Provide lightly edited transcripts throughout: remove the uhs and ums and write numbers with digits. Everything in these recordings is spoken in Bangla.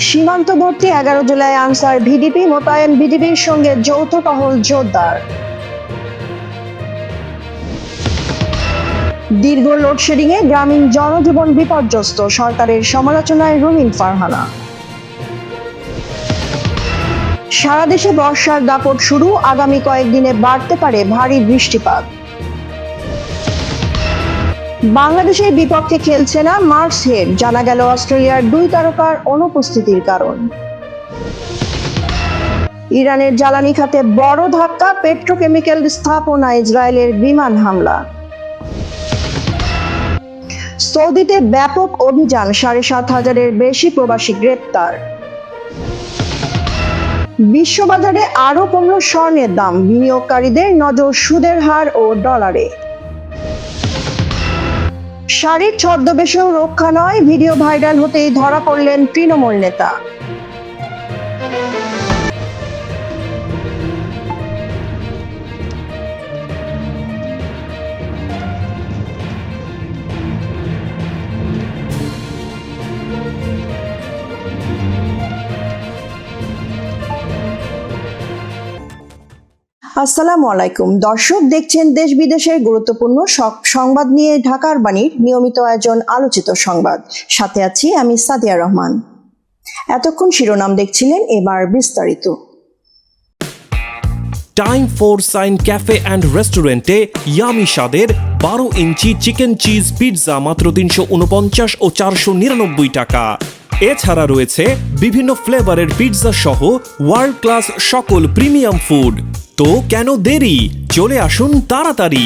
সীমান্তবর্তী 11 জেলায় আনসার ভিডিপি মোতায়েন, বিজিবির সঙ্গে যৌথ টহল জোরদার। দীর্ঘ লোডশেডিংয়ে গ্রামীণ জনজীবন বিপর্যস্ত, সরকারের সমালোচনায় রুমিন ফারহানা। সারা দেশে বর্ষার দাপট শুরু, আগামী কয়েকদিনে বাড়তে পারে ভারী বৃষ্টিপাত। বাংলাদেশের বিপক্ষে খেলছে না মার্কস হেড, জানা গেল অস্ট্রেলিয়ার 2 তারকার অনুপস্থিতির কারণ। ইরানের জ্বালানি খাতে বড় ধাক্কা, পেট্রোকেমিক্যাল স্থাপনা ইসরায়েলের বিমান হামলা। সৌদিতে ব্যাপক অভিযান, 7,500-এর বেশি প্রবাসী গ্রেপ্তার। বিশ্ববাজারে আরো কমল স্বর্ণের দাম, বিনিয়োগকারীদের নজর সুদের হার ও ডলারে। শাড়ির ছদ্মবেশেও রক্ষা নয়, ভিডিও ভাইরাল হতেই ধরা পড়লেন তৃণমূল নেতা। আসসালামু আলাইকুম দর্শক, দেখছেন দেশ বিদেশের গুরুত্বপূর্ণ সংবাদ নিয়ে ঢাকার বাণীর নিয়মিত আয়োজন আলোচিত সংবাদ। সাথে আছি আমি সাদিয়া রহমান। এতক্ষণ শিরোনাম দেখছিলেন, এবার বিস্তারিত। Time for Sign Cafe and রেস্টুরেন্টে ইয়ামি স্বাদের 12 ইঞ্চি চিকেন চিজ পিৎজা মাত্র 349 ও 499 টাকা। এছাড়া রয়েছে বিভিন্ন ফ্লেভারের পিৎজা সহ ওয়ার্ল্ড ক্লাস সকল প্রিমিয়াম ফুড। তো কেন দেরি, চলে আসুন তাড়াতাড়ি।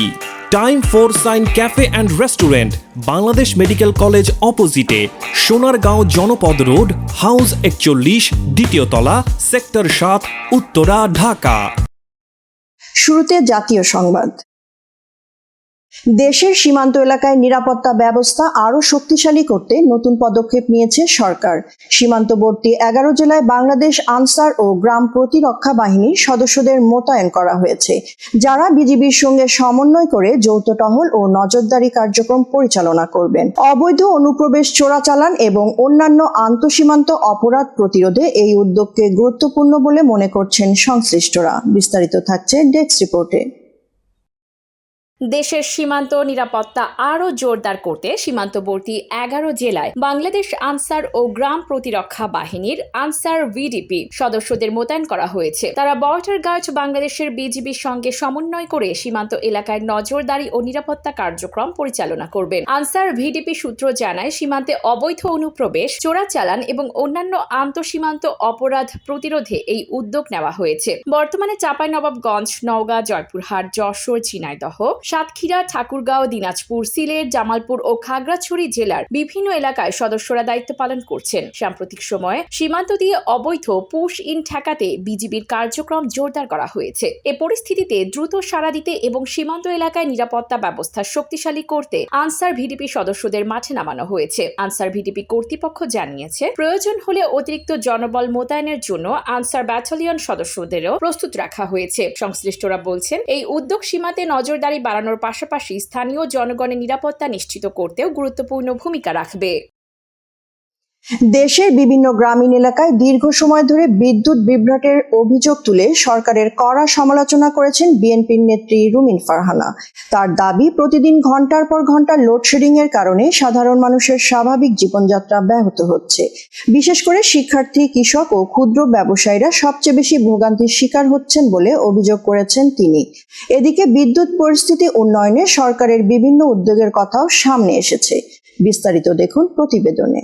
Time for Sign Cafe and restaurant, Bangladesh Medical College অপোজিটে, সোনারগাঁও জনপদ রোড, হাউস 41, দ্বিতীয় তলা, সেক্টর 7, উত্তরা, ঢাকা। শুরুতে জাতীয় সংবাদ। দেশের সীমান্ত এলাকায় নিরাপত্তা ব্যবস্থা আরও শক্তিশালী করতে নতুন পদক্ষেপ নিয়েছে সরকার। সীমান্তবর্তী 11 জেলায় বাংলাদেশ আনসার ও গ্রাম প্রতিরক্ষা বাহিনীর সদস্যদের মোতায়েন করা হয়েছে, যারা বিজিবির সঙ্গে সমন্বয় করে যৌথ টহল ও নজরদারি কার্যক্রম পরিচালনা করবেন। অবৈধ অনুপ্রবেশ, চোরাচালান এবং অন্যান্য আন্তঃসীমান্ত অপরাধ প্রতিরোধে এই উদ্যোগকে গুরুত্বপূর্ণ বলে মনে করছেন সংশ্লিষ্টরা। বিস্তারিত থাকছে ডেস্ক রিপোর্টে। দেশের সীমান্ত নিরাপত্তা আরও জোরদার করতে সীমান্তবর্তী 11 জেলায় বাংলাদেশ আনসার ও গ্রাম প্রতিরক্ষা বাহিনীর আনসার ভিডিপি সদস্যদের মোতায়েন করা হয়েছে। তারা বর্ডার গার্ড বাংলাদেশের বিজিবির সঙ্গে সমন্বয় করে সীমান্ত এলাকায় নজরদারি ও নিরাপত্তা কার্যক্রম পরিচালনা করবেন। আনসার ভিডিপি সূত্র জানায়, সীমান্তে অবৈধ অনুপ্রবেশ, চোরাচালান এবং অন্যান্য আন্তঃসীমান্ত অপরাধ প্রতিরোধে এই উদ্যোগ নেওয়া হয়েছে। বর্তমানে চাঁপাইনবাবগঞ্জ, নওগাঁ, জয়পুরহাট, যশোর, ঝিনাইদহ, সাতক্ষীরা, ঠাকুরগাঁও, দিনাজপুর, সিলেট, জামালপুর ও খাগড়াছড়ি জেলার বিভিন্ন এলাকায় সদস্যরা দায়িত্ব পালন করছেন। সাম্প্রতিক সময়ে সীমান্ত দিয়ে অবৈধ পুশ ইন ঠেকাতে বিজিবির কার্যক্রম জোরদার করা হয়েছে। এ পরিস্থিতিতে দ্রুত সাড়া দিতে এবং সীমান্ত এলাকায় নিরাপত্তা ব্যবস্থা শক্তিশালী করতে আনসার ভিডিপি সদস্যদের মাঠে নামানো হয়েছে। আনসার ভিডিপি কর্তৃপক্ষ জানিয়েছে, প্রয়োজন হলে অতিরিক্ত জনবল মোতায়েনের জন্য আনসার ব্যাটালিয়ন সদস্যদেরও প্রস্তুত রাখা হয়েছে। সংশ্লিষ্টরা বলছেন, এই উদ্যোগ সীমান্তে নজরদারি বাড়ানোর পাশাপাশি স্থানীয় জনগণের নিরাপত্তা নিশ্চিত করতেও গুরুত্বপূর্ণ ভূমিকা রাখবে। দেশের বিভিন্ন গ্রামীণ এলাকায় দীর্ঘ সময় ধরে বিদ্যুৎ বিভ্রাটের অভিযোগ তুলে সরকারের কড়া সমালোচনা করেছেন বিএনপির নেত্রী রুমিন ফারহানা। তার দাবি, প্রতিদিন ঘন্টার পর ঘন্টা লোডশেডিং এর কারণে সাধারণ মানুষের স্বাভাবিক জীবনযাত্রা ব্যাহত হচ্ছে। বিশেষ করে শিক্ষার্থী, কৃষক ও ক্ষুদ্র ব্যবসায়ীরা সবচেয়ে বেশি ভোগান্তির শিকার হচ্ছেন বলে অভিযোগ করেছেন তিনি। এদিকে বিদ্যুৎ পরিস্থিতি উন্নয়নে সরকারের বিভিন্ন উদ্যোগের কথাও সামনে এসেছে। বিস্তারিত দেখুন প্রতিবেদনে।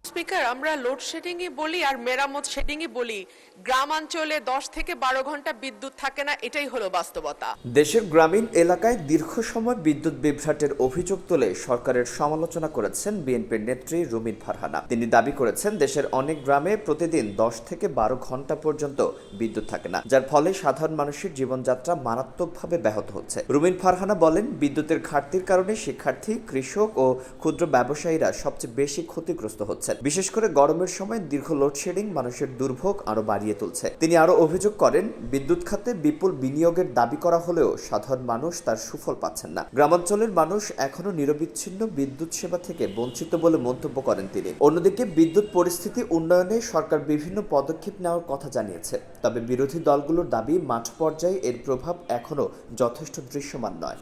স্পিকার, আমরা লোডশেডিংই বলি আর মেরামত শেডিংই বলি, গ্রামাঞ্চলে 10 থেকে 12 ঘন্টা বিদ্যুৎ থাকে না, এটাই হলো বাস্তবতা। দেশের গ্রামীণ এলাকায় দীর্ঘ সময় বিদ্যুৎ বিভ্রাটের অভিযোগ তুলে সরকারের সমালোচনা করেছেন বিএনপির নেত্রী রুমিন ফারহানা। তিনি দাবি করেছেন, দেশের অনেক গ্রামে প্রতিদিন 10 থেকে 12 ঘন্টা পর্যন্ত বিদ্যুৎ থাকে না, যার ফলে সাধারণ মানুষের জীবনযাত্রা মারাত্মকভাবে ব্যাহত হচ্ছে। রুমিন ফারহানা বলেন, বিদ্যুতের ঘাটতির কারণে শিক্ষার্থী, কৃষক ও ক্ষুদ্র ব্যবসায়ীরা সবচেয়ে বেশি ক্ষতিগ্রস্ত হচ্ছেন। বিশেষ করে গরমের সময় দীর্ঘ লোডশেডিং মানুষের দুর্ভোগ আরো বাড়িয়ে তুলছে। তিনি আরো অভিযোগ করেন, বিদ্যুৎ খাতে বিপুল বিনিয়োগের দাবি করা হলেও সাধারণ মানুষ তার সুফল পাচ্ছেন না। গ্রামাঞ্চলের মানুষ এখনো নিরবিচ্ছিন্ন বিদ্যুৎ সেবা থেকে বঞ্চিত বলে মন্তব্য করেন তিনি। অন্যদিকে বিদ্যুৎ পরিস্থিতি উন্নয়নে সরকার বিভিন্ন পদক্ষেপ নেওয়ার কথা জানিয়েছে, তবে বিরোধী দলগুলোর দাবি মাঠ পর্যায়ে এর প্রভাব এখনো যথেষ্ট দৃশ্যমান নয়।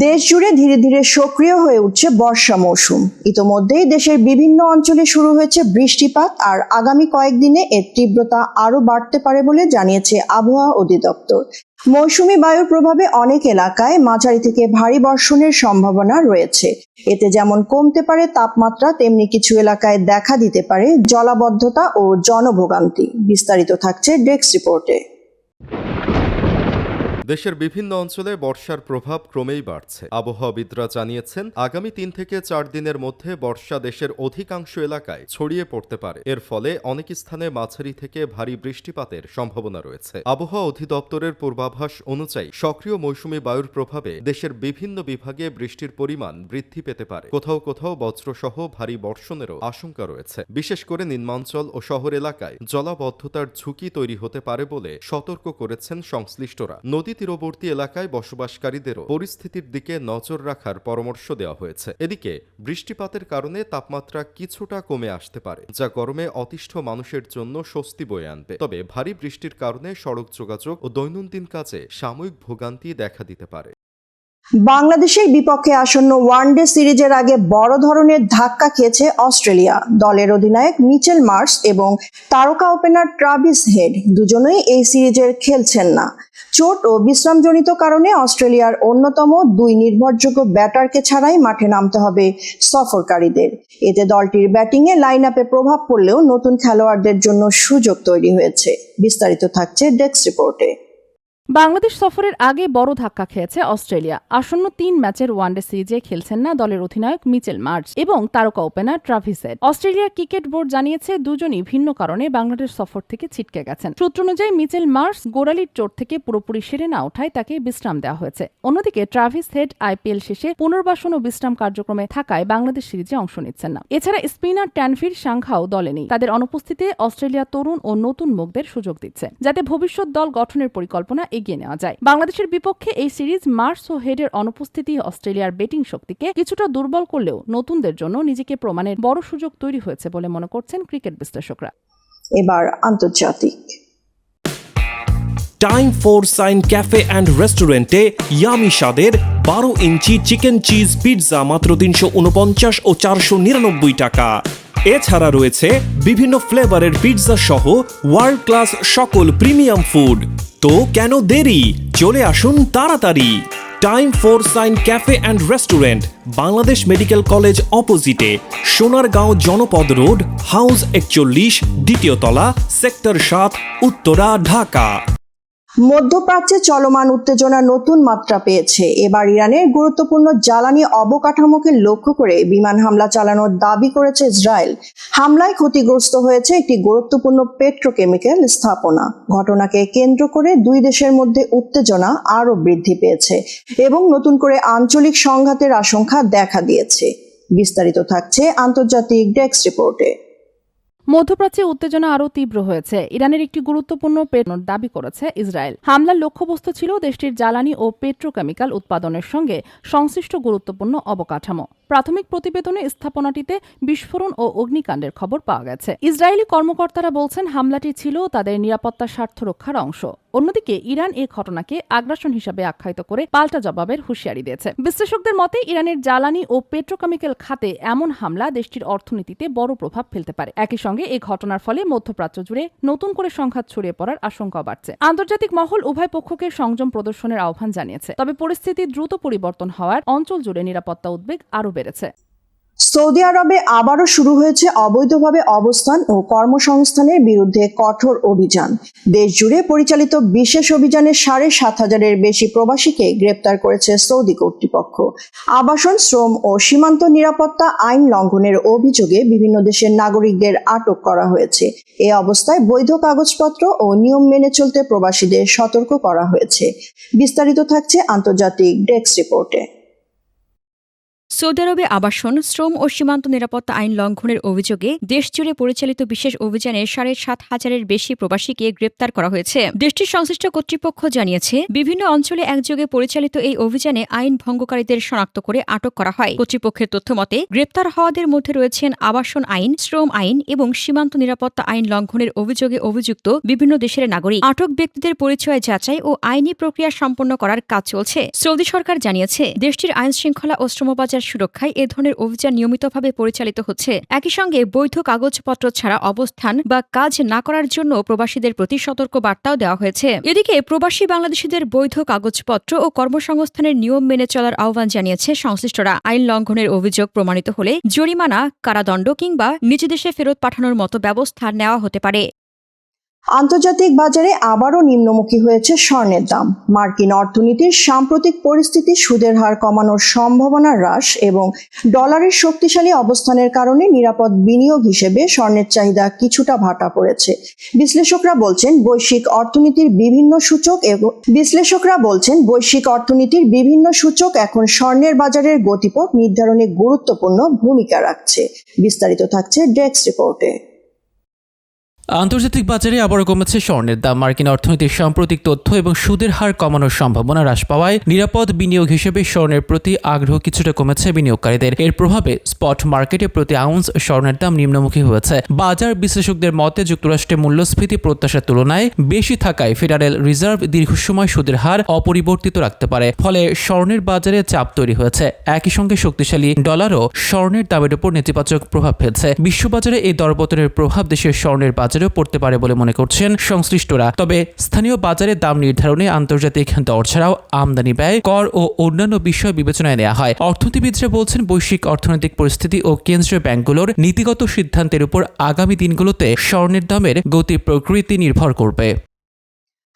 দেশ জুড়ে ধীরে ধীরে সক্রিয় হয়ে উঠছে বর্ষা মৌসুম। ইতোমধ্যেই দেশের বিভিন্ন অঞ্চলে শুরু হয়েছে বৃষ্টিপাত, আর আগামী কয়েকদিনে এর তীব্রতা আরও বাড়তে পারে বলে জানিয়েছে আবহাওয়া অধিদপ্তর। মৌসুমী বায়ুর প্রভাবে অনেক এলাকায় মাঝারি থেকে ভারী বর্ষণের সম্ভাবনা রয়েছে। এতে যেমন কমতে পারে তাপমাত্রা, তেমনি কিছু এলাকায় দেখা দিতে পারে জলাবদ্ধতা ও জনভোগান্তি। বিস্তারিত থাকছে ডেস্ক রিপোর্টে। দেশের বিভিন্ন অঞ্চলে বর্ষার প্রভাব ক্রমেই বাড়ছে। আবহাওয়াবিদরা জানিয়েছেন, আগামী 3 থেকে 4 দিনের মধ্যে বর্ষা দেশের অধিকাংশ এলাকায় ছড়িয়ে পড়তে পারে। এর ফলে অনেক স্থানে মাঝারি থেকে ভারী বৃষ্টিপাতের সম্ভাবনা রয়েছে। আবহাওয়া অধিদপ্তরের পূর্বাভাস অনুযায়ী সক্রিয় মৌসুমী বায়ুর প্রভাবে দেশের বিভিন্ন বিভাগে বৃষ্টির পরিমাণ বৃদ্ধি পেতে পারে। কোথাও কোথাও বজ্রসহ ভারী বর্ষণেরও আশঙ্কা রয়েছে। বিশেষ করে নিম্নাঞ্চল ও শহর এলাকায় জলাবদ্ধতার ঝুঁকি তৈরি হতে পারে বলে সতর্ক করেছেন সংশ্লিষ্টরা। নদী তীরবর্তী এলাকায় বসবাসকারীদেরও পরিস্থিতির দিকে নজর রাখার পরামর্শ দেওয়া হয়েছে। এদিকে বৃষ্টিপাতের কারণে তাপমাত্রা কিছুটা কমে আসতে পারে, যা গরমে অতিষ্ঠ মানুষের জন্য স্বস্তি বয়ে আনবে। তবে ভারী বৃষ্টির কারণে সড়ক যোগাযোগ ও দৈনন্দিন কাজে সাময়িক ভোগান্তি দেখা দিতে পারে। বাংলাদেশের বিপক্ষে আসন্ন ওয়ানডে সিরিজের আগে বড় ধরনের ধাক্কা খেয়েছে অস্ট্রেলিয়া। দলের অধিনায়ক মিচেল মার্শ এবং তারকা ওপেনার ট্রাভিস হেড দুজনেই এই সিরিজের খেলছেন না। চোট ও বিশ্রামজনিত কারণে অস্ট্রেলিয়ার অন্যতম 2 নির্ভরযোগ্য ব্যাটারকে ছাড়াই মাঠে নামতে হবে সফরকারীদের। এতে দলটির ব্যাটিংয়ে লাইন আপে প্রভাব পড়লেও নতুন খেলোয়াড়দের জন্য সুযোগ তৈরি হয়েছে। বিস্তারিত থাকছে ডেস্ক রিপোর্টে। বাংলাদেশ সফরের আগে বড় ধাক্কা খেয়েছে অস্ট্রেলিয়া। আসন্ন 3 ম্যাচের ওয়ানডে সিরিজে খেলছেন না দলের অধিনায়ক মিচেল মার্শ এবং তারকা ওপেনার ট্রাভিস হেড। অস্ট্রেলিয়ার ক্রিকেট বোর্ড জানিয়েছে, দুজনই ভিন্ন কারণে বাংলাদেশ সফর থেকে ছিটকে গেছেন। সূত্র অনুযায়ী মিচেল মার্শ গোড়ালির চোট থেকে পুরোপুরি সেরে না ওঠায় তাকে বিশ্রাম দেওয়া হয়েছে। অন্যদিকে ট্রাভিস হেড আইপিএল শেষে পুনর্বাসন ও বিশ্রাম কার্যক্রমে থাকায় বাংলাদেশ সিরিজে অংশ নিচ্ছেন না। এছাড়া স্পিনার ট্যানভির সাংঘাও দলে নেই। তাদের অনুপস্থিতিতে অস্ট্রেলিয়া তরুণ ও নতুন মুখদের সুযোগ দিচ্ছে, যাতে ভবিষ্যৎ দল গঠনের পরিকল্পনা এগিয়ে নেওয়া যায়। বাংলাদেশের বিপক্ষে এই সিরিজ মার্শ ও হেডের অনুপস্থিতি অস্ট্রেলিয়ার ব্যাটিং শক্তিকে কিছুটা দুর্বল করলেও নতুনদের জন্য নিজেকে প্রমাণের বড় সুযোগ তৈরি হয়েছে বলে মনে করছেন ক্রিকেট বিশ্লেষকরা। এবার আন্তর্জাতিক। Time for Sign Cafe and রেস্টুরেন্টে ইয়ামি স্বাদের 12 ইঞ্চি চিকেন চিজ পিৎজা মাত্র 349 ও 499 টাকা। এছাড়া রয়েছে বিভিন্ন ফ্লেভারের পিৎজা সহ ওয়ার্ল্ড ক্লাস সকল প্রিমিয়াম ফুড। তো কেন দেরি, চলে আসুন তাড়াতাড়ি। Time for Sign Cafe and restaurant, Bangladesh Medical College অপোজিটে, সোনারগাঁও জনপদ রোড, হাউস 41, দ্বিতীয় তলা, সেক্টর 7, উত্তরা, ঢাকা। মধ্যপ্রাচ্যে চলমান উত্তেজনা নতুন মাত্রা পেয়েছে। এবার ইরানের গুরুত্বপূর্ণ জ্বালানি অবকাঠামোকে লক্ষ্য করে বিমান হামলা চালানোর দাবি করেছে ইসরায়েল। হামলায় ক্ষতিগ্রস্ত হয়েছে একটি গুরুত্বপূর্ণ পেট্রোকেমিক্যাল স্থাপনা। ঘটনাকে কেন্দ্র করে দুই দেশের মধ্যে উত্তেজনা আরও বৃদ্ধি পেয়েছে এবং নতুন করে আঞ্চলিক সংঘাতের আশঙ্কা দেখা দিয়েছে। বিস্তারিত থাকছে আন্তর্জাতিক ডেস্ক রিপোর্টে। মধ্যপ্রাচ্যে উত্তেজনা আরও তীব্র হয়েছে। ইরানের একটি গুরুত্বপূর্ণ পেট্রোল দাবি করেছে ইসরায়েল। হামলার লক্ষ্যবস্তু ছিল দেশটির জ্বালানি ও পেট্রোকেমিক্যাল উৎপাদনের সঙ্গে সংশ্লিষ্ট গুরুত্বপূর্ণ অবকাঠামো। প্রাথমিক প্রতিবেদনে স্থাপনাটিতে বিস্ফোরণ ও অগ্নিকাণ্ডের খবর পাওয়া গেছে। ইসরায়েলি কর্মকর্তারা বলছেন, হামলাটি ছিল তাদের নিরাপত্তা স্বার্থ রক্ষার অংশ। অন্যদিকে ইরান এই ঘটনাকে আগ্রাসন হিসাবে আখ্যায়িত করে পাল্টা জবাবের হুঁশিয়ারি দিয়েছে। বিশ্লেষকদের মতে, ইরানের জ্বালানি ও পেট্রোকেমিক্যাল খাতে এমন হামলা দেশটির অর্থনীতিতে বড় প্রভাব ফেলতে পারে। একই সঙ্গে এই ঘটনার ফলে মধ্যপ্রাচ্য জুড়ে নতুন করে সংঘাত ছড়িয়ে পড়ার আশঙ্কা বাড়ছে। আন্তর্জাতিক মহল উভয় পক্ষকে সংযম প্রদর্শনের আহ্বান জানিয়েছে, তবে পরিস্থিতি দ্রুত পরিবর্তন হওয়ার অঞ্চল জুড়ে নিরাপত্তা উদ্বেগ আরও বেড়েছে। সৌদি আরবে আবারও শুরু হয়েছে অবৈধভাবে অবস্থান ও কর্মসংস্থানের বিরুদ্ধে কঠোর অভিযান। দেশ জুড়ে পরিচালিত বিশেষ অভিযানে 7,500-এর বেশি প্রবাসীকে গ্রেপ্তার করেছে সৌদি কর্তৃপক্ষ। আবাসন, শ্রম ও সীমান্ত নিরাপত্তা আইন লঙ্ঘনের অভিযোগে বিভিন্ন দেশের নাগরিকদের আটক করা হয়েছে। এ অবস্থায় বৈধ কাগজপত্র ও নিয়ম মেনে চলতে প্রবাসীদের সতর্ক করা হয়েছে। বিস্তারিত থাকছে আন্তর্জাতিক ডেস্ক রিপোর্টে। সৌদি আরবে আবাসন, শ্রম ও সীমান্ত নিরাপত্তা আইন লঙ্ঘনের অভিযোগে দেশজুড়ে পরিচালিত বিশেষ অভিযানে 7,500-এর বেশি প্রবাসীকে গ্রেপ্তার করা হয়েছে। দেশটির সংশ্লিষ্ট কর্তৃপক্ষ জানিয়েছে, বিভিন্ন অঞ্চলে একযোগে পরিচালিত এই অভিযানে আইন ভঙ্গকারীদের শনাক্ত করে আটক করা হয়। কর্তৃপক্ষের তথ্যমতে গ্রেপ্তার হওয়াদের মধ্যে রয়েছেন আবাসন আইন, শ্রম আইন এবং সীমান্ত নিরাপত্তা আইন লঙ্ঘনের অভিযোগে অভিযুক্ত বিভিন্ন দেশের নাগরিক। আটক ব্যক্তিদের পরিচয় যাচাই ও আইনি প্রক্রিয়া সম্পন্ন করার কাজ চলছে। সৌদি সরকার জানিয়েছে, দেশটির আইন শৃঙ্খলা ও শ্রমবাজার সুরক্ষায় এ ধরনের অভিযান নিয়মিতভাবে পরিচালিত হচ্ছে। একই সঙ্গে বৈধ কাগজপত্র ছাড়া অবস্থান বা কাজ না করার জন্য প্রবাসীদের প্রতি সতর্ক বার্তাও দেওয়া হয়েছে। এদিকে প্রবাসী বাংলাদেশিদের বৈধ কাগজপত্র ও কর্মসংস্থানের নিয়ম মেনে চলার আহ্বান জানিয়েছে সংশ্লিষ্টরা। আইন লঙ্ঘনের অভিযোগ প্রমাণিত হলে জরিমানা, কারাদণ্ড কিংবা নিজ দেশে ফেরত পাঠানোর মতো ব্যবস্থা নেওয়া হতে পারে। আন্তর্জাতিক বাজারে আবারও নিম্নমুখী হয়েছে স্বর্ণের দাম। মার্কিন অর্থনীতির সাম্প্রতিক পরিস্থিতি, সুদের হার কমানোর সম্ভাবনা হ্রাস এবং ডলারের শক্তিশালী অবস্থানের কারণে নিরাপদ বিনিয়োগ হিসেবে স্বর্ণের চাহিদা কিছুটা ভাটা পড়েছে। বিশ্লেষকরা বলছেন বৈশ্বিক অর্থনীতির বিভিন্ন সূচক এখন স্বর্ণের বাজারের গতিপথ নির্ধারণে গুরুত্বপূর্ণ ভূমিকা রাখছে। বিস্তারিত থাকছে ডেস্ক রিপোর্টে। আন্তর্জাতিক বাজারে আবারও কমেছে স্বর্ণের দাম। মার্কিন অর্থনীতির সাম্প্রতিক তথ্য এবং সুদের হার কমানোর সম্ভাবনা হ্রাস পাওয়ায় নিরাপদ বিনিয়োগ হিসেবে স্বর্ণের প্রতি আগ্রহ কিছুটা কমেছে বিনিয়োগকারীদের। এর প্রভাবে স্পট মার্কেটে প্রতি আউন্স স্বর্ণের দাম নিম্নমুখী হয়েছে। বাজার বিশ্লেষকদের মতে যুক্তরাষ্ট্রে মূল্যস্ফীতি প্রত্যাশার তুলনায় বেশি থাকায় ফেডারেল রিজার্ভ দীর্ঘসময় সুদের হার অপরিবর্তিত রাখতে পারে, ফলে স্বর্ণের বাজারে চাপ তৈরি হয়েছে। একই সঙ্গে শক্তিশালী ডলারও স্বর্ণের দামের উপর নেতিবাচক প্রভাব ফেলছে। বিশ্ববাজারে এই দরপতনের প্রভাব দেশের স্বর্ণের বাজারেও পড়তে পারে বলে মনে করছেন সংশ্লিষ্টরা। তবে স্থানীয় বাজারে দাম নির্ধারণে আন্তর্জাতিক দর ছাড়াও আমদানি ব্যয়, কর ও অন্যান্য বিষয় বিবেচনায় নেওয়া হয়। অর্থনীতিবিদরা বলছেন বৈশ্বিক অর্থনৈতিক পরিস্থিতি ও কেন্দ্রীয় ব্যাংকগুলোর নীতিগত সিদ্ধান্তের উপর আগামী দিনগুলোতে স্বর্ণের দামের গতি প্রকৃতি নির্ভর করবে।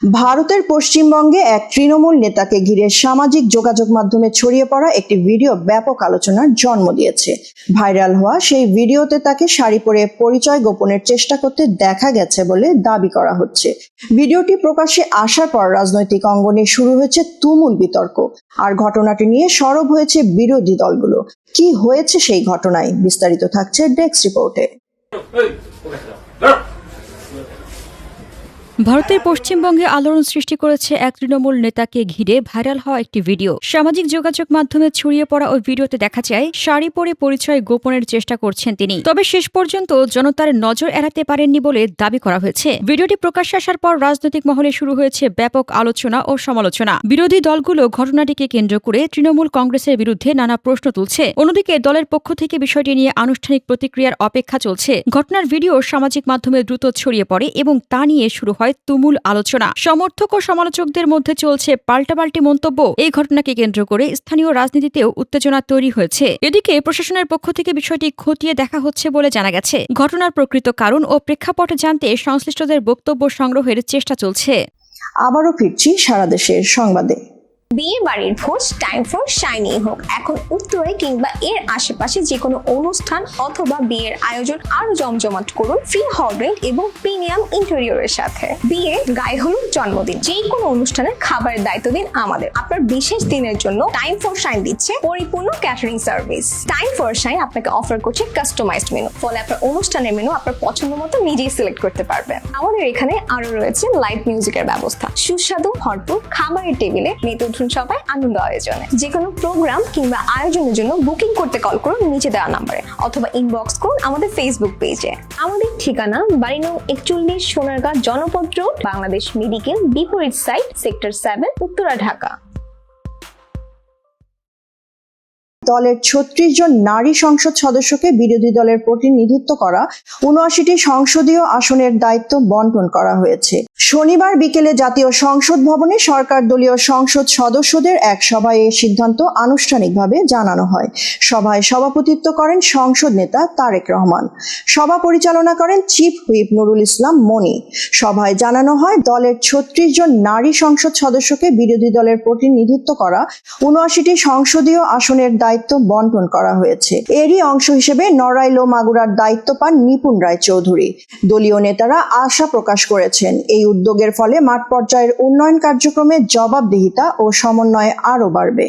ভারতের পশ্চিমবঙ্গে এক তৃণমূল নেতাকে ঘিরে সামাজিক যোগাযোগ মাধ্যমে ছড়িয়ে পড়া একটি ভিডিও ব্যাপক আলোচনার জন্ম দিয়েছে। ভাইরাল হওয়া সেই ভিডিওতে তাকে শাড়ি পরে পরিচয় গোপনের চেষ্টা করতে দেখা গেছে বলে দাবি করা হচ্ছে। ভিডিওটি প্রকাশ্যে আসার পর রাজনৈতিক অঙ্গনে শুরু হয়েছে তুমুল বিতর্ক, আর ঘটনাটি নিয়ে সরব হয়েছে বিরোধী দলগুলো। কি হয়েছে সেই ঘটনায়? বিস্তারিত থাকছে ডেস্ক রিপোর্টে। ভারতের পশ্চিমবঙ্গে আলোড়ন সৃষ্টি করেছে এক তৃণমূল নেতাকে ঘিরে ভাইরাল হওয়া একটি ভিডিও। সামাজিক যোগাযোগ মাধ্যমে ছড়িয়ে পড়া ওই ভিডিওতে দেখা যায় শাড়ি পরে পরিচয় গোপনের চেষ্টা করছেন তিনি। তবে শেষ পর্যন্ত জনতার নজর এড়াতে পারেননি বলে দাবি করা হয়েছে। ভিডিওটি প্রকাশ্যে আসার পর রাজনৈতিক মহলে শুরু হয়েছে ব্যাপক আলোচনা ও সমালোচনা। বিরোধী দলগুলো ঘটনাটিকে কেন্দ্র করে তৃণমূল কংগ্রেসের বিরুদ্ধে নানা প্রশ্ন তুলছে। অন্যদিকে দলের পক্ষ থেকে বিষয়টি নিয়ে আনুষ্ঠানিক প্রতিক্রিয়ার অপেক্ষা চলছে। ঘটনার ভিডিও সামাজিক মাধ্যমে দ্রুত ছড়িয়ে পড়ে এবং তা নিয়ে শুরু হয় তুমুল আলোচনা। সমর্থক ও সমালোচকদের মধ্যে চলছে পাল্টাপাল্টি মন্তব্য। এই ঘটনাকে কেন্দ্র করে স্থানীয় রাজনীতিতেও উত্তেজনা তৈরি হয়েছে। এদিকে প্রশাসনের পক্ষ থেকে বিষয়টি খতিয়ে দেখা হচ্ছে বলে জানা গেছে। ঘটনার প্রকৃত কারণ ও প্রেক্ষাপট জানতে সংশ্লিষ্টদের বক্তব্য সংগ্রহের চেষ্টা চলছে। আবারও ফিরছি সারা দেশের সংবাদে। বিয়ে বাড়ির ভোজ টাইম ফর শাইনি হোক। এখন উত্তরে কিংবা এর আশেপাশে যে কোনো অনুষ্ঠান অথবা বিয়ের আয়োজন আরো জমজমাট করুন ফ্রি হল ড্রিঙ্ক এবং প্রিমিয়াম ইন্টেরিয়রের সাথে। বিয়ে, গায়ে হলুদ, জন্মদিন, যে কোনো অনুষ্ঠানের খাবারের দায়িত্ব দিন আমাদের। আপনার বিশেষ দিনের জন্য টাইম ফর শাইন দিচ্ছে পরিপূর্ণ catering service. Time for shine আপনাকে অফার করছে কাস্টমাইজড মেনু, ফলে আপনার অনুষ্ঠানের মেনু আপনার পছন্দ মতো নিজেই সিলেক্ট করতে পারবেন। আমাদের এখানে আরো রয়েছে লাইভ মিউজিকের ব্যবস্থা, সুস্বাদু ভরপুর খাবারের টেবিলে মেতে সবাই আনন্দ আয়োজনে। যে কোনো প্রোগ্রাম কিংবা আয়োজনের জন্য বুকিং করতে কল করুন নিচে দেওয়া নম্বরে অথবা ইনবক্স করুন আমাদের ফেসবুক পেজে। আমাদের ঠিকানা বাড়ি নং 41 সোনারগাঁ জনপদ রোড, বাংলাদেশ মেডিকেল বিপরীত সাইড, সেক্টর 7, উত্তরা, ঢাকা। দলের 36 জন নারী সংসদ সদস্যকে বিরোধী দলের প্রতিনিধিত্ব করা 79টি সংসদীয় আসনের দায়িত্ব বন্টন করা হয়েছে। শনিবার বিকেলে জাতীয় সংসদ ভবনে সরকার দলীয় সংসদ সদস্যদের এক সভায় এই সিদ্ধান্ত আনুষ্ঠানিকভাবে জানানো হয়। সভায় সভাপতিত্ব করেন সংসদ নেতা তারেক রহমান। সভা পরিচালনা করেন চিফ হুইপ নুরুল ইসলাম মনি। সভায় জানানো হয় দলের 36 জন নারী সংসদ সদস্যকে বিরোধী দলের প্রতিনিধিত্ব করা 79টি সংসদীয় আসনের দায়িত্ব বন্টন করা হয়েছে। এরই অংশ হিসেবে নড়াইল ও মাগুরার দায়িত্ব পান নিপুণ রায় চৌধুরী। দলীয় নেতারা আশা প্রকাশ করেছেন এই উদ্যোগের ফলে মাঠ পর্যায়ের উন্নয়ন কার্যক্রমে জবাবদিহিতা ও সমন্বয় আরও বাড়বে।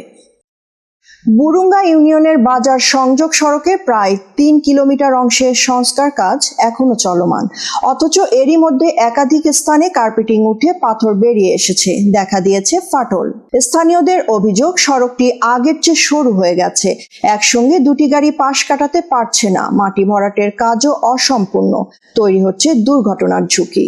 বুরুঙ্গা ইউনিয়নের বাজার সংযোগ সড়কে প্রায় 3 কিলোমিটার অংশের সংস্কার কাজ এখনো চলমান, অথচ এরই মধ্যে একাধিক স্থানে কার্পেটিং উঠে পাথর বেরিয়ে এসেছে, দেখা দিয়েছে ফাটল। স্থানীয়দের অভিযোগ সড়কটি আগের চেয়ে সরু হয়ে গেছে, একসঙ্গে দুটি গাড়ি পাশ কাটাতে পারছে না, মাটি ভরাটের কাজও অসম্পূর্ণ, তৈরি হচ্ছে দুর্ঘটনার ঝুঁকি।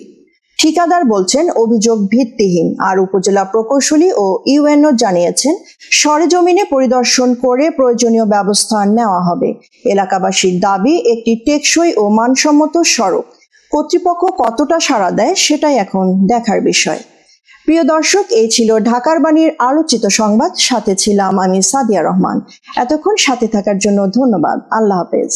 ঠিকাদার বলছেন অভিযোগ ভিত্তিহীন, আর উপজেলা প্রকৌশলী ও ইউএনও জানিয়েছেন সরেজমিনে পরিদর্শন করে প্রয়োজনীয় ব্যবস্থা নেওয়া হবে। এলাকাবাসীর দাবি একটি টেকসই ও মানসম্মত সড়ক। কর্তৃপক্ষ কতটা সাড়া দেয় সেটাই এখন দেখার বিষয়। প্রিয় দর্শক, এই ছিল ঢাকার বাণীর আলোচিত সংবাদ, সাথে ছিলাম আমি সাদিয়া রহমান। এতক্ষণ সাথে থাকার জন্য ধন্যবাদ। আল্লাহ হাফেজ।